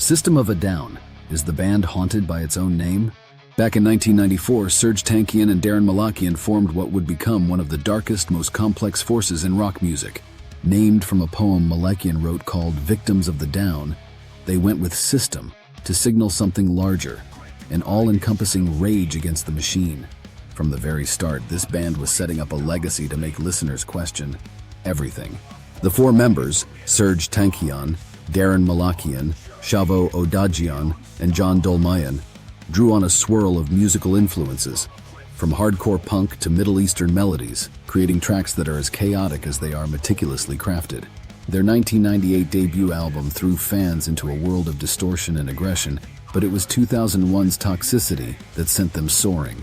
System of a Down. Is the band haunted by its own name? Back in 1994, Serj, Tankian, and Daron Malakian formed what would become one of the darkest, most complex forces in rock music. Named from a poem Malakian wrote called Victims of the Down, they went with system to signal something larger, an all-encompassing rage against the machine. From the very start, this band was setting up a legacy to make listeners question everything. The four members, Serj Tankian, Daron Malakian, Shavo Odagian, and John Dolmayan, drew on a swirl of musical influences, from hardcore punk to Middle Eastern melodies, creating tracks that are as chaotic as they are meticulously crafted. Their 1998 debut album threw fans into a world of distortion and aggression, but it was 2001's Toxicity that sent them soaring,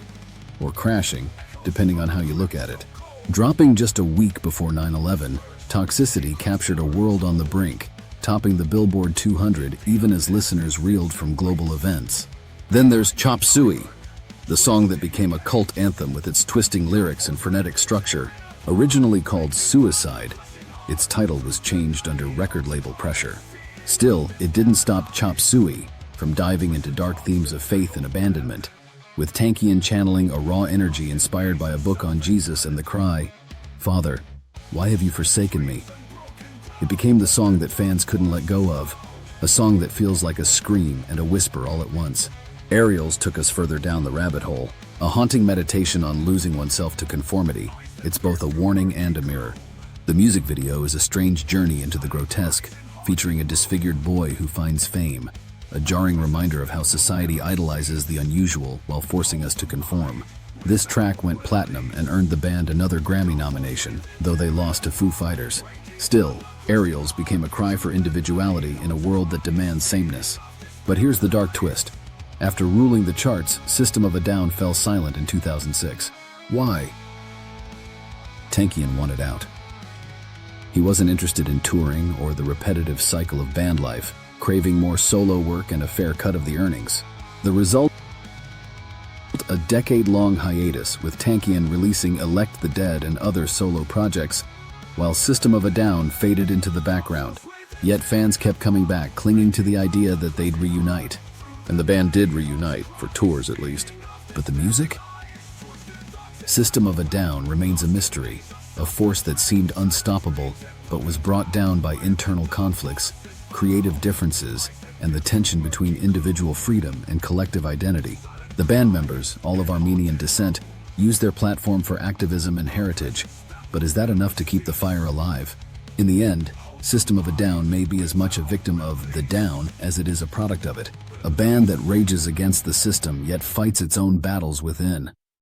or crashing, depending on how you look at it. Dropping just a week before 9/11, Toxicity captured a world on the brink, topping the Billboard 200 even as listeners reeled from global events. Then there's Chop Suey, the song that became a cult anthem with its twisting lyrics and frenetic structure. Originally called Suicide, its title was changed under record label pressure. Still, it didn't stop Chop Suey from diving into dark themes of faith and abandonment, with Tankian channeling a raw energy inspired by a book on Jesus and the cry, "Father, why have you forsaken me?" It became the song that fans couldn't let go of, a song that feels like a scream and a whisper all at once. Aerials took us further down the rabbit hole, a haunting meditation on losing oneself to conformity. It's both a warning and a mirror. The music video is a strange journey into the grotesque, featuring a disfigured boy who finds fame, a jarring reminder of how society idolizes the unusual while forcing us to conform. This track went platinum and earned the band another Grammy nomination, though they lost to Foo Fighters. Still, Aerials became a cry for individuality in a world that demands sameness. But here's the dark twist. After ruling the charts, System of a Down fell silent in 2006. Why? Tankian wanted out. He wasn't interested in touring or the repetitive cycle of band life, craving more solo work and a fair cut of the earnings. The result? A decade-long hiatus, with Tankian releasing Elect the Dead and other solo projects, while System of a Down faded into the background. Yet fans kept coming back, clinging to the idea that they'd reunite. And the band did reunite, for tours at least. But the music? System of a Down remains a mystery, a force that seemed unstoppable, but was brought down by internal conflicts, creative differences, and the tension between individual freedom and collective identity. The band members, all of Armenian descent, use their platform for activism and heritage, but is that enough to keep the fire alive? In the end, System of a Down may be as much a victim of the down as it is a product of it, a band that rages against the system yet fights its own battles within.